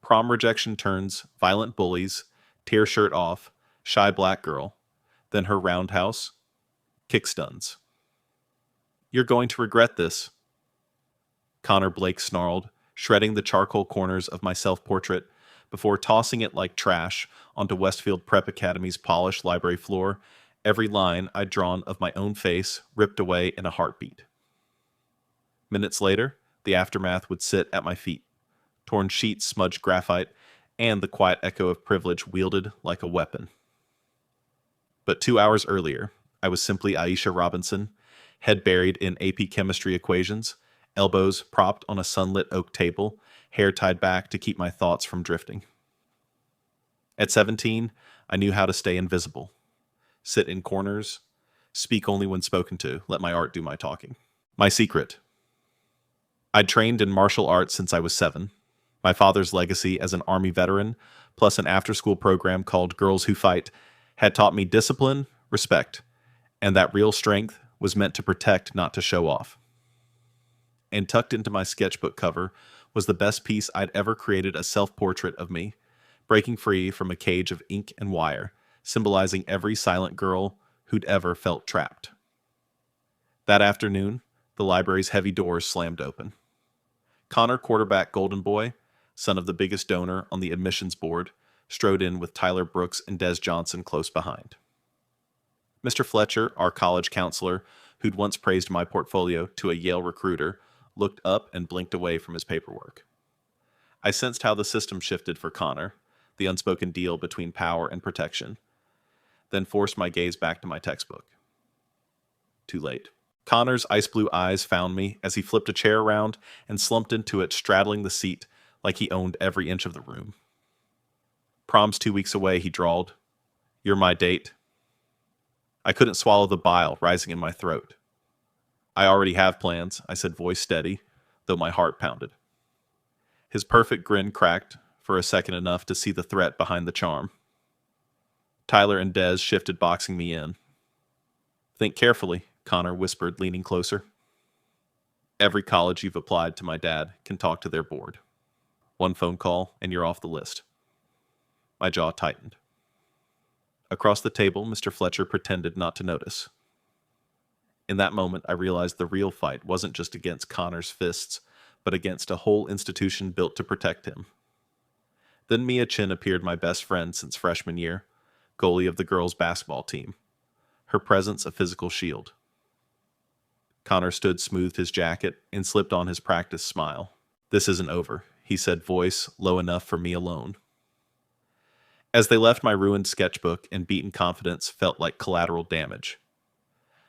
Prom Rejection turns Violent Bullies, Tear Shirt Off, Shy Black Girl, then her Roundhouse, Kick Stuns. You're going to regret this, Connor Blake snarled, shredding the charcoal corners of my self-portrait before tossing it like trash onto Westfield Prep Academy's polished library floor, every line I'd drawn of my own face ripped away in a heartbeat. Minutes later, the aftermath would sit at my feet, torn sheets smudged graphite, and the quiet echo of privilege wielded like a weapon. But 2 hours earlier, I was simply Aisha Robinson, head buried in AP chemistry equations, elbows propped on a sunlit oak table, hair tied back to keep my thoughts from drifting. At 17, I knew how to stay invisible. Sit in corners, speak only when spoken to, let my art do my talking. My secret. I'd trained in martial arts since I was 7. My father's legacy as an Army veteran, plus an after-school program called Girls Who Fight, had taught me discipline, respect, and that real strength was meant to protect, not to show off. And tucked into my sketchbook cover was the best piece I'd ever created, a self-portrait of me, breaking free from a cage of ink and wire, symbolizing every silent girl who'd ever felt trapped. That afternoon, the library's heavy doors slammed open. Connor Quarterback Golden Boy, son of the biggest donor on the admissions board, strode in with Tyler Brooks and Des Johnson close behind. Mr. Fletcher, our college counselor, who'd once praised my portfolio to a Yale recruiter, looked up and blinked away from his paperwork. I sensed how the system shifted for Connor, the unspoken deal between power and protection, then forced my gaze back to my textbook. Too late. Connor's ice blue eyes found me as he flipped a chair around and slumped into it, straddling the seat like he owned every inch of the room. Prom's 2 weeks away, he drawled. You're my date. I couldn't swallow the bile rising in my throat. I already have plans, I said, voice steady, though my heart pounded. His perfect grin cracked for a second, enough to see the threat behind the charm. Tyler and Des shifted, boxing me in. Think carefully, Connor whispered, leaning closer. Every college you've applied to, my dad, can talk to their board. One phone call, and you're off the list. My jaw tightened. Across the table, Mr. Fletcher pretended not to notice. In that moment, I realized the real fight wasn't just against Connor's fists, but against a whole institution built to protect him. Then Mia Chin appeared, my best friend since freshman year, goalie of the girls' basketball team. Her presence a physical shield. Connor smoothed his jacket, and slipped on his practice smile. This isn't over, he said, voice low enough for me alone. As they left, my ruined sketchbook and beaten confidence felt like collateral damage.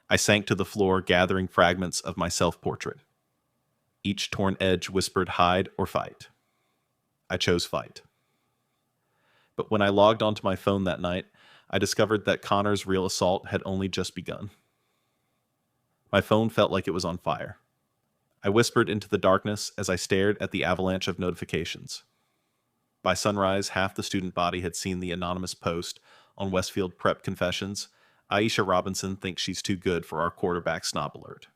I sank to the floor, gathering fragments of my self-portrait. Each torn edge whispered hide or fight. I chose fight. But when I logged onto my phone that night, I discovered that Connor's real assault had only just begun. My phone felt like it was on fire. I whispered into the darkness as I stared at the avalanche of notifications. By sunrise, half the student body had seen the anonymous post on Westfield Prep Confessions. Aisha Robinson thinks she's too good for our quarterback snob alert.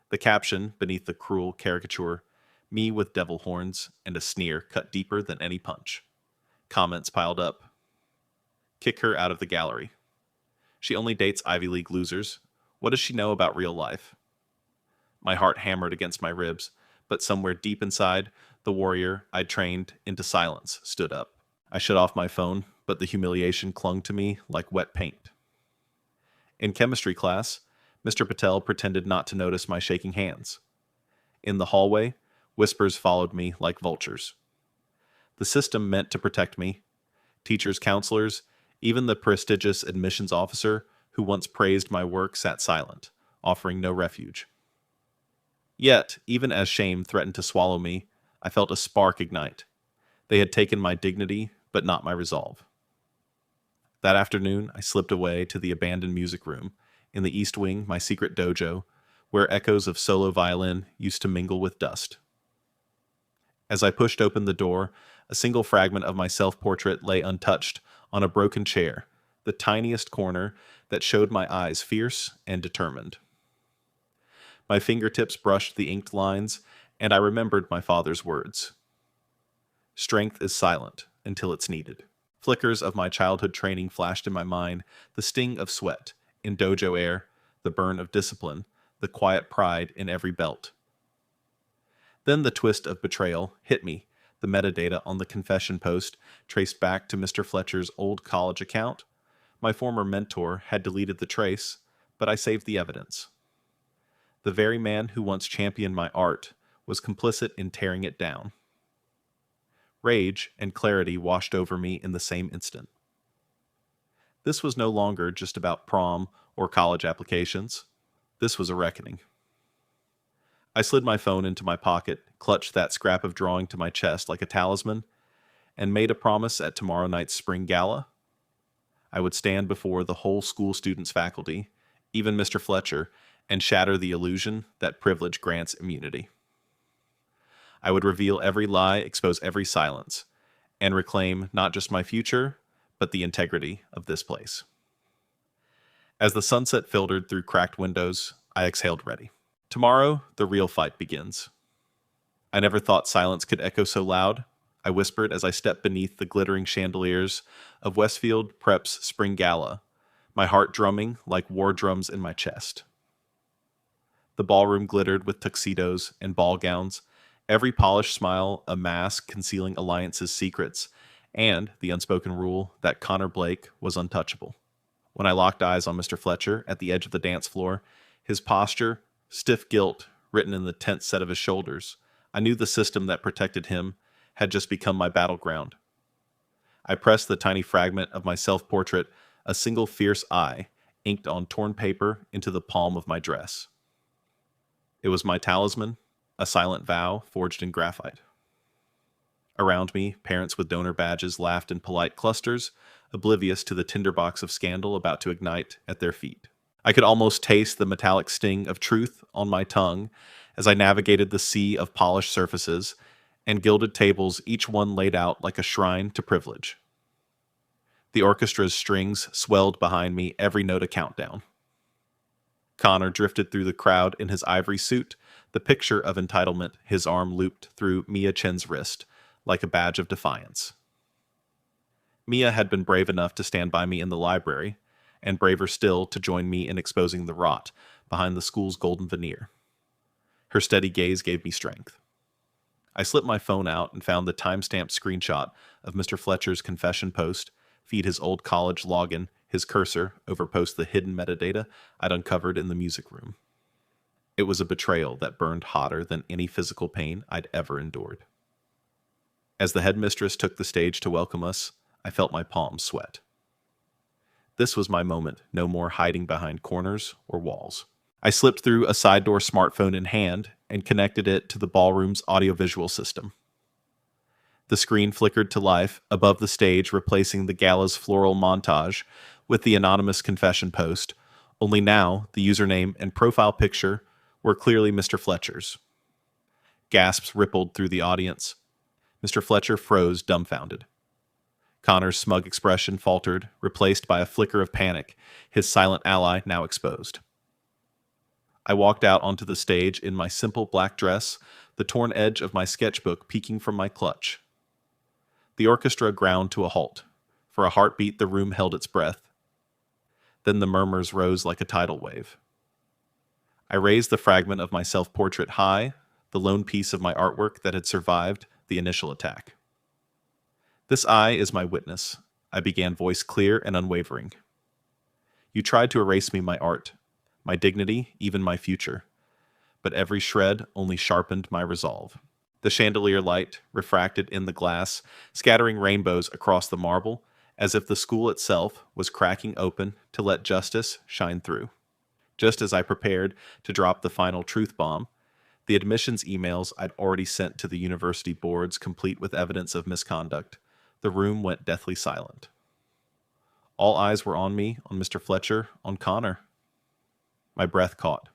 The caption beneath the cruel caricature, me with devil horns, and a sneer cut deeper than any punch. Comments piled up. Kick her out of the gallery. She only dates Ivy League losers. What does she know about real life? My heart hammered against my ribs, but somewhere deep inside, the warrior I'd trained into silence stood up. I shut off my phone, but the humiliation clung to me like wet paint. In chemistry class, Mr. Patel pretended not to notice my shaking hands. In the hallway, whispers followed me like vultures. The system meant to protect me. Teachers, counselors, even the prestigious admissions officer who once praised my work sat silent, offering no refuge. Yet, even as shame threatened to swallow me, I felt a spark ignite. They had taken my dignity, but not my resolve. That afternoon, I slipped away to the abandoned music room, in the East Wing, my secret dojo, where echoes of solo violin used to mingle with dust. As I pushed open the door, a single fragment of my self-portrait lay untouched on a broken chair, the tiniest corner that showed my eyes fierce and determined. My fingertips brushed the inked lines, and I remembered my father's words. Strength is silent until it's needed. Flickers of my childhood training flashed in my mind, the sting of sweat in dojo air, the burn of discipline, the quiet pride in every belt. Then the twist of betrayal hit me. The metadata on the confession post traced back to Mr. Fletcher's old college account. My former mentor had deleted the trace, but I saved the evidence. The very man who once championed my art was complicit in tearing it down. Rage and clarity washed over me in the same instant. This was no longer just about prom or college applications. This was a reckoning. I slid my phone into my pocket, clutched that scrap of drawing to my chest like a talisman, and made a promise at tomorrow night's spring gala. I would stand before the whole school students' faculty, even Mr. Fletcher, and shatter the illusion that privilege grants immunity. I would reveal every lie, expose every silence, and reclaim not just my future, but the integrity of this place. As the sunset filtered through cracked windows, I exhaled ready. Tomorrow, the real fight begins. I never thought silence could echo so loud, I whispered as I stepped beneath the glittering chandeliers of Westfield Prep's spring gala, my heart drumming like war drums in my chest. The ballroom glittered with tuxedos and ball gowns, every polished smile a mask concealing Alliance's secrets, and the unspoken rule that Connor Blake was untouchable. When I locked eyes on Mr. Fletcher at the edge of the dance floor, his posture, stiff guilt written in the tense set of his shoulders, I knew the system that protected him had just become my battleground. I pressed the tiny fragment of my self-portrait, a single fierce eye, inked on torn paper, into the palm of my dress. It was my talisman, a silent vow forged in graphite. Around me, parents with donor badges laughed in polite clusters, oblivious to the tinderbox of scandal about to ignite at their feet. I could almost taste the metallic sting of truth on my tongue as I navigated the sea of polished surfaces and gilded tables, each one laid out like a shrine to privilege. The orchestra's strings swelled behind me, every note a countdown. Connor drifted through the crowd in his ivory suit, the picture of entitlement, his arm looped through Mia Chen's wrist, like a badge of defiance. Mia had been brave enough to stand by me in the library, and braver still to join me in exposing the rot behind the school's golden veneer. Her steady gaze gave me strength. I slipped my phone out and found the time-stamped screenshot of Mr. Fletcher's confession post, feed his old college login, his cursor overpost the hidden metadata I'd uncovered in the music room. It was a betrayal that burned hotter than any physical pain I'd ever endured. As the headmistress took the stage to welcome us, I felt my palms sweat. This was my moment, no more hiding behind corners or walls. I slipped through a side door smartphone in hand and connected it to the ballroom's audiovisual system. The screen flickered to life above the stage, replacing the gala's floral montage with the anonymous confession post, only now the username and profile picture were clearly Mr. Fletcher's. Gasps rippled through the audience. Mr. Fletcher froze, dumbfounded. Connor's smug expression faltered, replaced by a flicker of panic, his silent ally now exposed. I walked out onto the stage in my simple black dress, the torn edge of my sketchbook peeking from my clutch. The orchestra ground to a halt. For a heartbeat, the room held its breath. Then the murmurs rose like a tidal wave. I raised the fragment of my self-portrait high, the lone piece of my artwork that had survived the initial attack. "This eye is my witness," I began, voice clear and unwavering. "You tried to erase me, my art, my dignity, even my future. But every shred only sharpened my resolve." The chandelier light refracted in the glass, scattering rainbows across the marble, as if the school itself was cracking open to let justice shine through. Just as I prepared to drop the final truth bomb, the admissions emails I'd already sent to the university boards, complete with evidence of misconduct, the room went deathly silent. All eyes were on me, on Mr. Fletcher, on Connor. My breath caught.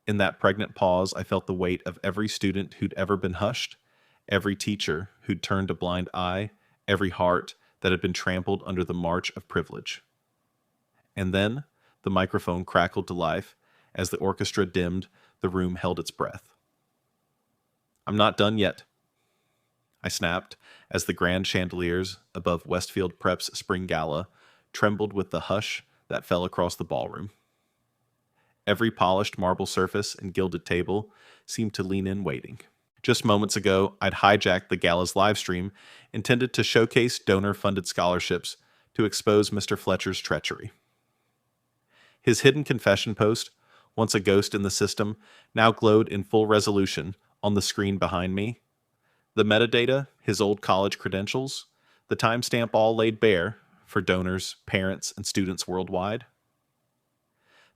In that pregnant pause, I felt the weight of every student who'd ever been hushed, every teacher who'd turned a blind eye, every heart that had been trampled under the march of privilege. And then the microphone crackled to life. As the orchestra dimmed, the room held its breath. "I'm not done yet." I snapped as the grand chandeliers above Westfield Prep's spring gala trembled with the hush that fell across the ballroom. Every polished marble surface and gilded table seemed to lean in waiting. Just moments ago, I'd hijacked the gala's livestream intended to showcase donor-funded scholarships to expose Mr. Fletcher's treachery. His hidden confession post, once a ghost in the system, now glowed in full resolution on the screen behind me. The metadata, his old college credentials, the timestamp all laid bare for donors, parents, and students worldwide.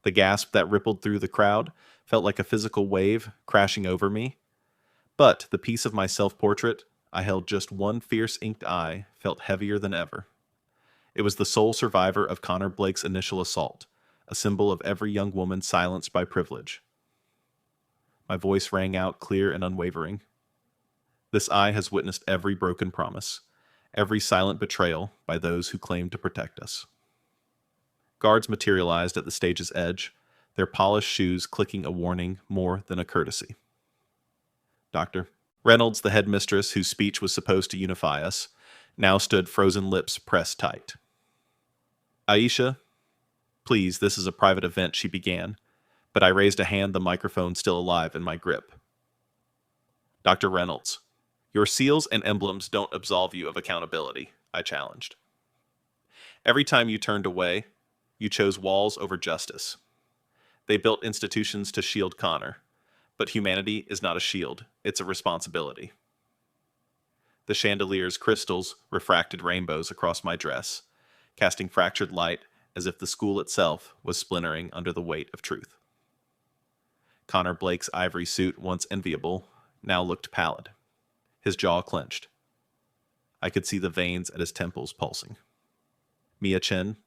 The gasp that rippled through the crowd felt like a physical wave crashing over me, but the piece of my self-portrait I held just one fierce inked eye felt heavier than ever. It was the sole survivor of Connor Blake's initial assault, a symbol of every young woman silenced by privilege. My voice rang out clear and unwavering. This eye has witnessed every broken promise, every silent betrayal by those who claimed to protect us. Guards materialized at the stage's edge, their polished shoes clicking a warning more than a courtesy. Doctor. Reynolds, the headmistress whose speech was supposed to unify us, now stood frozen lips pressed tight. Aisha, please, this is a private event, she began, but I raised a hand, the microphone still alive in my grip. Dr. Reynolds, your seals and emblems don't absolve you of accountability, I challenged. Every time you turned away, you chose walls over justice. They built institutions to shield Connor, but humanity is not a shield, it's a responsibility. The chandelier's crystals refracted rainbows across my dress, casting fractured light as if the school itself was splintering under the weight of truth. Connor Blake's ivory suit, once enviable, now looked pallid. His jaw clenched. I could see the veins at his temples pulsing. Mia Chen,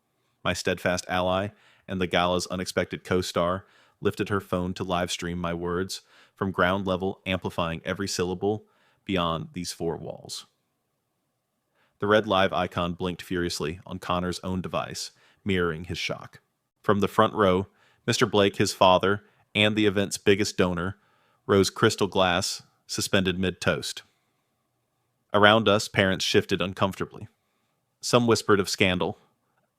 my steadfast ally and the gala's unexpected co-star, lifted her phone to livestream my words from ground level, amplifying every syllable beyond these four walls. The red live icon blinked furiously on Connor's own device, mirroring his shock. From the front row, Mr. Blake, his father, and the event's biggest donor, rose crystal glass, suspended mid-toast. Around us, parents shifted uncomfortably. Some whispered of scandal,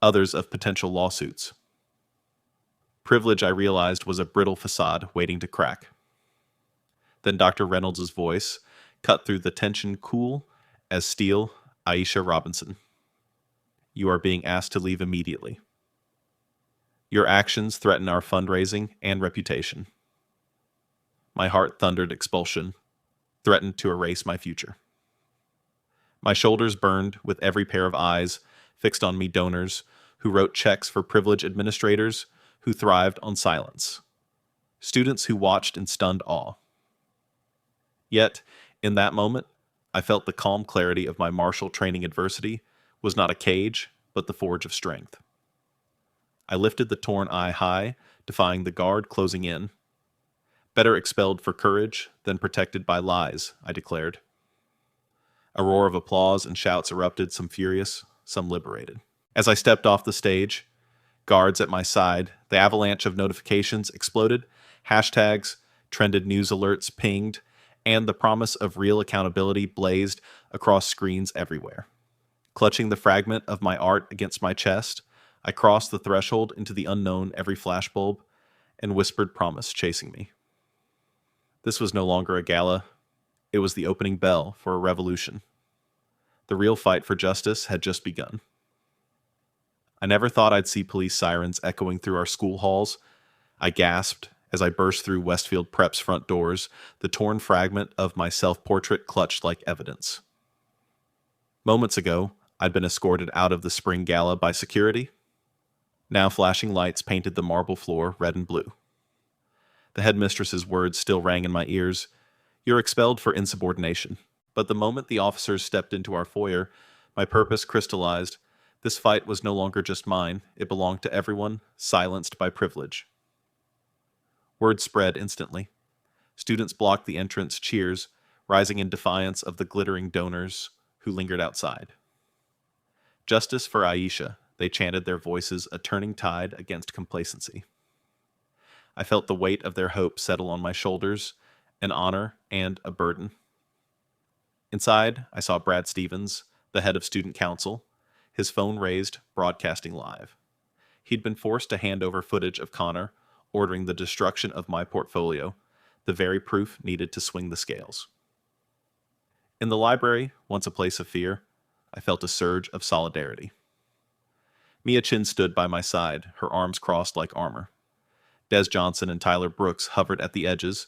others of potential lawsuits. Privilege, I realized, was a brittle facade waiting to crack. Then Dr. Reynolds' voice cut through the tension, cool as steel. Aisha Robinson, you are being asked to leave immediately. Your actions threaten our fundraising and reputation. My heart thundered expulsion, threatened to erase my future. My shoulders burned with every pair of eyes fixed on me, donors who wrote checks for privilege administrators who thrived on silence, students who watched in stunned awe. Yet, in that moment, I felt the calm clarity of my martial training. Adversity was not a cage, but the forge of strength. I lifted the torn eye high, defying the guard closing in. Better expelled for courage than protected by lies, I declared. A roar of applause and shouts erupted, some furious, some liberated. As I stepped off the stage, guards at my side, the avalanche of notifications exploded, hashtags, trended news alerts pinged, and the promise of real accountability blazed across screens everywhere. Clutching the fragment of my art against my chest, I crossed the threshold into the unknown, every flashbulb and whispered promise chasing me. This was no longer a gala. It was the opening bell for a revolution. The real fight for justice had just begun. I never thought I'd see police sirens echoing through our school halls. I gasped as I burst through Westfield Prep's front doors, the torn fragment of my self-portrait clutched like evidence. Moments ago, I'd been escorted out of the spring gala by security. Now flashing lights painted the marble floor red and blue. The headmistress's words still rang in my ears. You're expelled for insubordination. But the moment the officers stepped into our foyer, my purpose crystallized. This fight was no longer just mine. It belonged to everyone, silenced by privilege. Word spread instantly. Students blocked the entrance, cheers, rising in defiance of the glittering donors who lingered outside. Justice for Aisha, they chanted, their voices a turning tide against complacency. I felt the weight of their hope settle on my shoulders, an honor and a burden. Inside, I saw Brad Stevens, the head of student council, his phone raised, broadcasting live. He'd been forced to hand over footage of Connor, ordering the destruction of my portfolio, the very proof needed to swing the scales. In the library, once a place of fear, I felt a surge of solidarity. Mia Chin stood by my side, her arms crossed like armor. Des Johnson and Tyler Brooks hovered at the edges,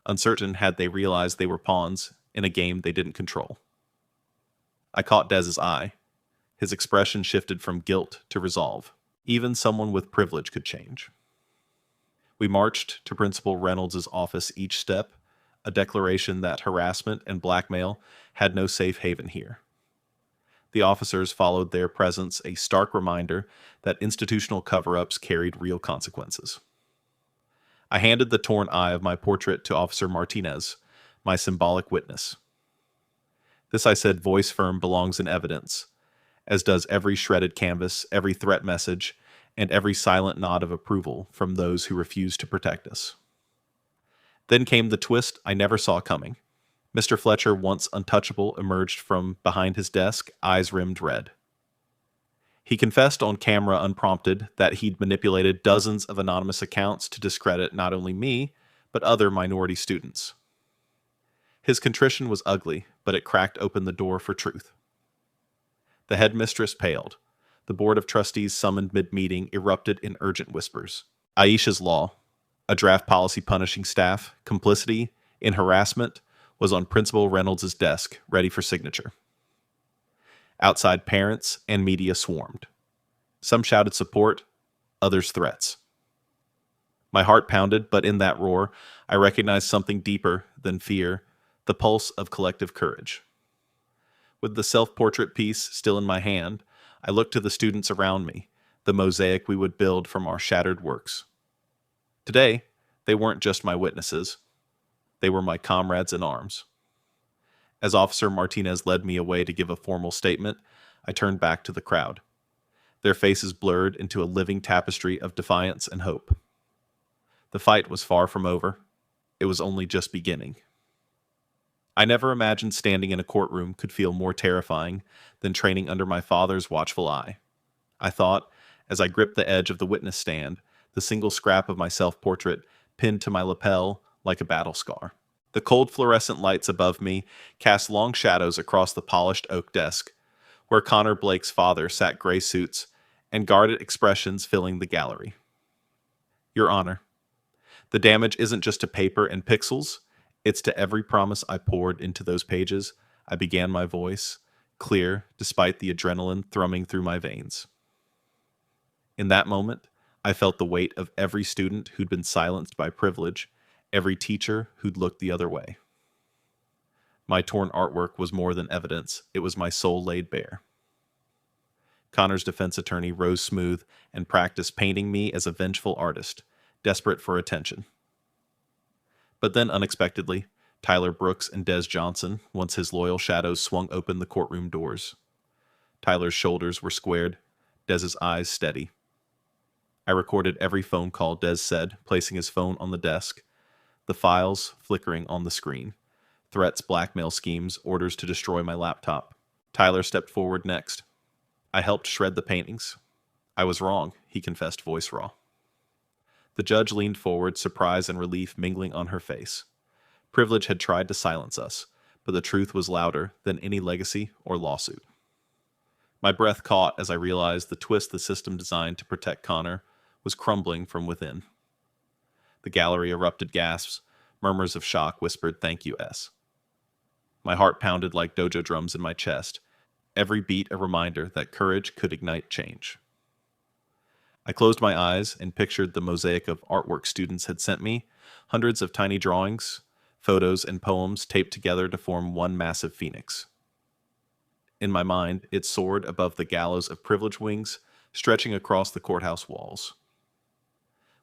uncertain had they realized they were pawns in a game they didn't control. I caught Dez's eye. His expression shifted from guilt to resolve. Even someone with privilege could change. We marched to Principal Reynolds' office each step, a declaration that harassment and blackmail had no safe haven here. The officers followed their presence, a stark reminder that institutional cover-ups carried real consequences. I handed the torn eye of my portrait to Officer Martinez, my symbolic witness. This, I said, voice firm belongs in evidence, as does every shredded canvas, every threat message, and every silent nod of approval from those who refuse to protect us. Then came the twist I never saw coming. Mr. Fletcher, once untouchable, emerged from behind his desk, eyes rimmed red. He confessed on camera unprompted that he'd manipulated dozens of anonymous accounts to discredit not only me, but other minority students. His contrition was ugly, but it cracked open the door for truth. The headmistress paled. The board of trustees summoned mid-meeting erupted in urgent whispers. Aisha's law, a draft policy punishing staff, complicity in harassment, was on Principal Reynolds' desk, ready for signature. Outside parents and media swarmed. Some shouted support, others threats. My heart pounded, but in that roar, I recognized something deeper than fear, the pulse of collective courage. With the self-portrait piece still in my hand, I looked to the students around me, the mosaic we would build from our shattered works. Today, they weren't just my witnesses. They were my comrades in arms. As Officer Martinez led me away to give a formal statement, I turned back to the crowd. Their faces blurred into a living tapestry of defiance and hope. The fight was far from over. It was only just beginning. I never imagined standing in a courtroom could feel more terrifying than training under my father's watchful eye. I thought, as I gripped the edge of the witness stand, the single scrap of my self-portrait pinned to my lapel like a battle scar. The cold fluorescent lights above me cast long shadows across the polished oak desk, where Connor Blake's father sat gray suits and guarded expressions filling the gallery. Your Honor, the damage isn't just to paper and pixels, it's to every promise I poured into those pages. I began my voice, clear despite the adrenaline thrumming through my veins. In that moment, I felt the weight of every student who'd been silenced by privilege, every teacher who'd looked the other way. My torn artwork was more than evidence, it was my soul laid bare. Connor's defense attorney rose smooth and practiced painting me as a vengeful artist, desperate for attention. But then unexpectedly, Tyler Brooks and Des Johnson, once his loyal shadows, swung open the courtroom doors. Tyler's shoulders were squared, Des's eyes steady. I recorded every phone call Des said, placing his phone on the desk, the files flickering on the screen. Threats, blackmail schemes, orders to destroy my laptop. Tyler stepped forward next. I helped shred the paintings. I was wrong, he confessed, voice raw. The judge leaned forward, surprise and relief mingling on her face. Privilege had tried to silence us, but the truth was louder than any legacy or lawsuit. My breath caught as I realized the twist the system designed to protect Connor was crumbling from within. The gallery erupted gasps, murmurs of shock whispered, "Thank you, S." My heart pounded like dojo drums in my chest, every beat a reminder that courage could ignite change. I closed my eyes and pictured the mosaic of artwork students had sent me, hundreds of tiny drawings, photos, and poems taped together to form one massive phoenix. In my mind, it soared above the gallows of privilege wings, stretching across the courthouse walls.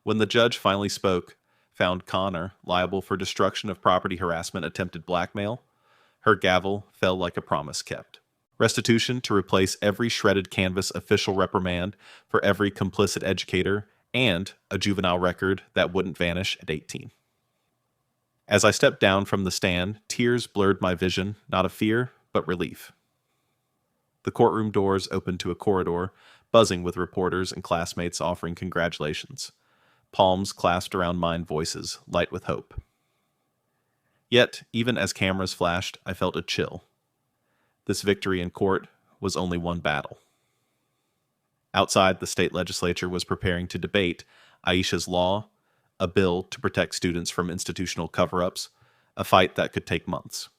When the judge finally spoke, found Connor liable for destruction of property, harassment, attempted blackmail, her gavel fell like a promise kept. Restitution to replace every shredded canvas official reprimand for every complicit educator, and a juvenile record that wouldn't vanish at 18. As I stepped down from the stand, tears blurred my vision, not of fear, but relief. The courtroom doors opened to a corridor, buzzing with reporters and classmates offering congratulations. Palms clasped around mine, voices light with hope. Yet, even as cameras flashed, I felt a chill. This victory in court was only one battle. Outside, the state legislature was preparing to debate Aisha's law, a bill to protect students from institutional cover-ups, a fight that could take months.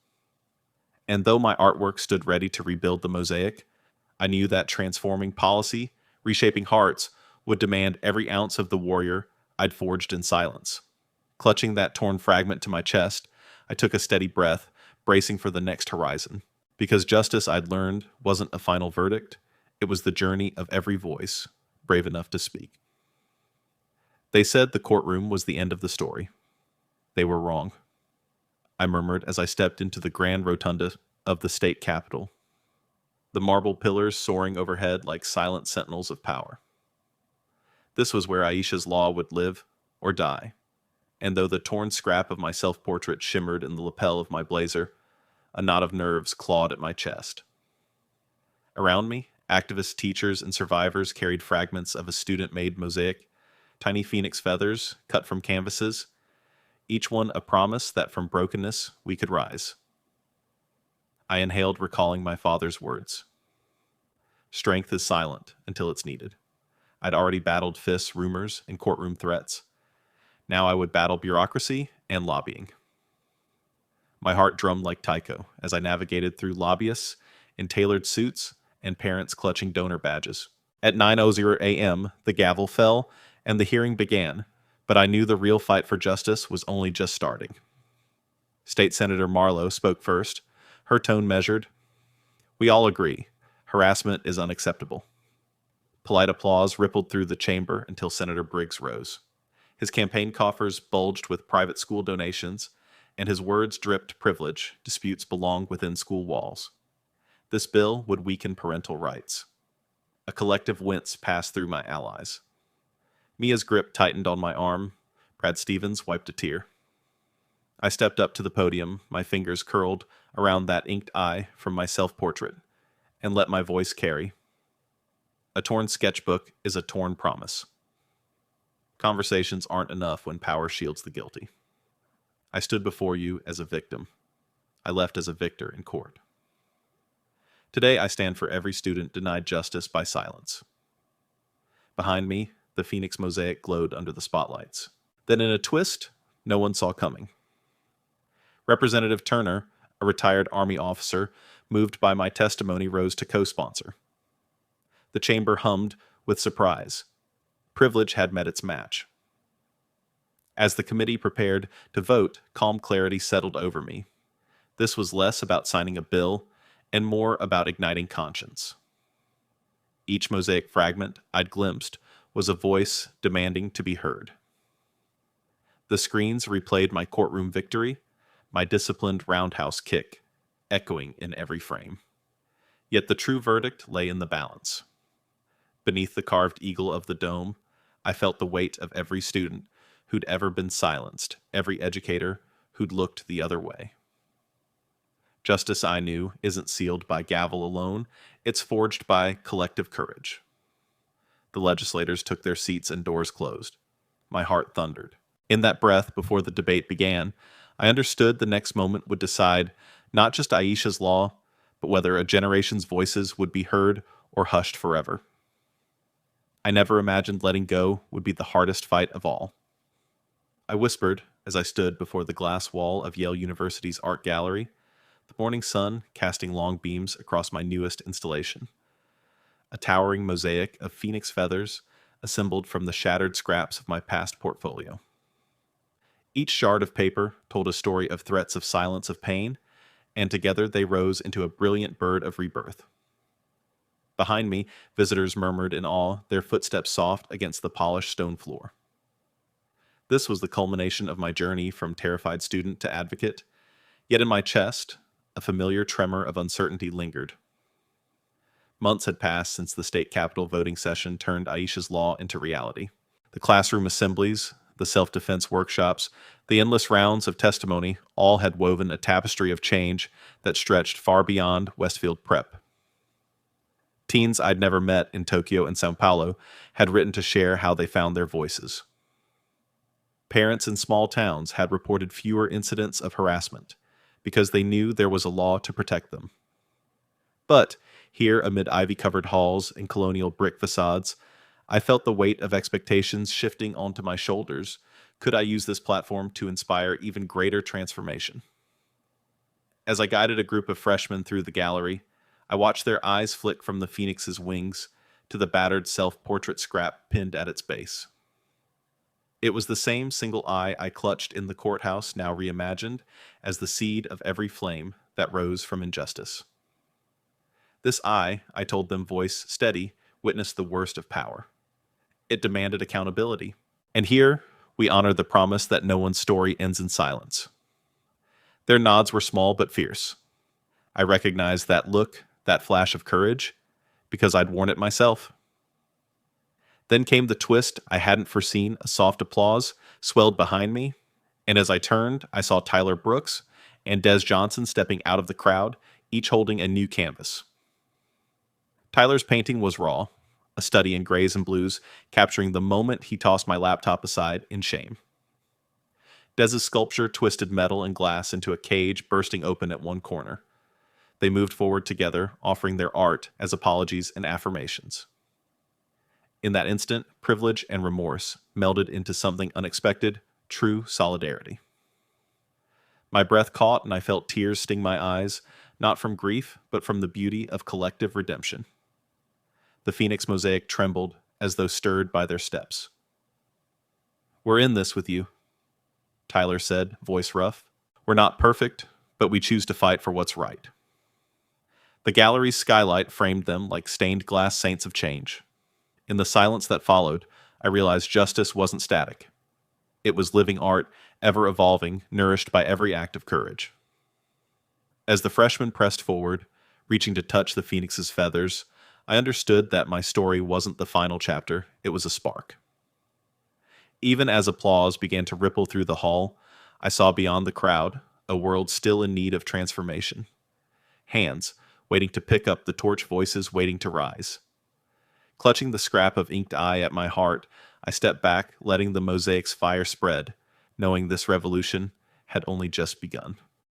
And though my artwork stood ready to rebuild the mosaic, I knew that transforming policy, reshaping hearts, would demand every ounce of the warrior I'd forged in silence. Clutching that torn fragment to my chest, I took a steady breath, bracing for the next horizon. Because justice, I'd learned, wasn't a final verdict. It was the journey of every voice, brave enough to speak. They said the courtroom was the end of the story. They were wrong, I murmured as I stepped into the grand rotunda of the state capitol, the marble pillars soaring overhead like silent sentinels of power. This was where Aisha's law would live or die, and though the torn scrap of my self-portrait shimmered in the lapel of my blazer, a knot of nerves clawed at my chest. Around me, activists, teachers, and survivors carried fragments of a student-made mosaic, tiny phoenix feathers cut from canvases, each one a promise that from brokenness we could rise. I inhaled, recalling my father's words. Strength is silent until it's needed. I'd already battled fists, rumors, and courtroom threats. Now I would battle bureaucracy and lobbying. My heart drummed like taiko as I navigated through lobbyists in tailored suits and parents clutching donor badges. At 9:00 a.m., the gavel fell and the hearing began, but I knew the real fight for justice was only just starting. State Senator Marlowe spoke first, her tone measured. We all agree, harassment is unacceptable. Polite applause rippled through the chamber until Senator Briggs rose. His campaign coffers bulged with private school donations, and his words dripped privilege. Disputes belong within school walls. This bill would weaken parental rights. A collective wince passed through my allies. Mia's grip tightened on my arm. Brad Stevens wiped a tear. I stepped up to the podium, my fingers curled around that inked eye from my self-portrait, and let my voice carry. A torn sketchbook is a torn promise. Conversations aren't enough when power shields the guilty. I stood before you as a victim. I left as a victor in court. Today I stand for every student denied justice by silence. Behind me, the Phoenix mosaic glowed under the spotlights. Then in a twist, no one saw coming. Representative Turner, a retired Army officer, moved by my testimony, rose to co-sponsor. The chamber hummed with surprise. Privilege had met its match. As the committee prepared to vote, calm clarity settled over me. This was less about signing a bill and more about igniting conscience. Each mosaic fragment I'd glimpsed was a voice demanding to be heard. The screens replayed my courtroom victory, my disciplined roundhouse kick, echoing in every frame. Yet the true verdict lay in the balance. Beneath the carved eagle of the dome, I felt the weight of every student who'd ever been silenced, every educator who'd looked the other way. Justice, I knew, isn't sealed by gavel alone, it's forged by collective courage. The legislators took their seats and doors closed. My heart thundered. In that breath, before the debate began, I understood the next moment would decide not just Aisha's law, but whether a generation's voices would be heard or hushed forever. I never imagined letting go would be the hardest fight of all. I whispered as I stood before the glass wall of Yale University's art gallery, the morning sun casting long beams across my newest installation. A towering mosaic of phoenix feathers assembled from the shattered scraps of my past portfolio. Each shard of paper told a story of threats of silence, of pain, and together they rose into a brilliant bird of rebirth. Behind me, visitors murmured in awe, their footsteps soft against the polished stone floor. This was the culmination of my journey from terrified student to advocate, yet in my chest, a familiar tremor of uncertainty lingered. Months had passed since the state capitol voting session turned Aisha's law into reality. The classroom assemblies, the self-defense workshops, the endless rounds of testimony all had woven a tapestry of change that stretched far beyond Westfield Prep. Teens I'd never met in Tokyo and Sao Paulo had written to share how they found their voices. Parents in small towns had reported fewer incidents of harassment because they knew there was a law to protect them. But here, amid ivy-covered halls and colonial brick facades, I felt the weight of expectations shifting onto my shoulders. Could I use this platform to inspire even greater transformation? As I guided a group of freshmen through the gallery, I watched their eyes flick from the phoenix's wings to the battered self-portrait scrap pinned at its base. It was the same single eye I clutched in the courthouse, now reimagined as the seed of every flame that rose from injustice. This eye, I told them, voice steady, witnessed the worst of power. It demanded accountability. And here, we honor the promise that no one's story ends in silence. Their nods were small but fierce. I recognized that look, that flash of courage, because I'd worn it myself. Then came the twist I hadn't foreseen. A soft applause swelled behind me, and as I turned, I saw Tyler Brooks and Des Johnson stepping out of the crowd, each holding a new canvas. Tyler's painting was raw, a study in grays and blues, capturing the moment he tossed my laptop aside in shame. Des's sculpture twisted metal and glass into a cage bursting open at one corner. They moved forward together, offering their art as apologies and affirmations. In that instant, privilege and remorse melded into something unexpected, true solidarity. My breath caught and I felt tears sting my eyes, not from grief, but from the beauty of collective redemption. The Phoenix mosaic trembled as though stirred by their steps. "We're in this with you," Tyler said, voice rough. "We're not perfect, but we choose to fight for what's right." The gallery's skylight framed them like stained glass saints of change. In the silence that followed, I realized justice wasn't static. It was living art, ever evolving, nourished by every act of courage. As the freshmen pressed forward, reaching to touch the phoenix's feathers, I understood that my story wasn't the final chapter, it was a spark. Even as applause began to ripple through the hall, I saw beyond the crowd a world still in need of transformation. Hands waiting to pick up the torch, voices waiting to rise. Clutching the scrap of inked eye at my heart, I stepped back, letting the mosaic's fire spread, knowing this revolution had only just begun.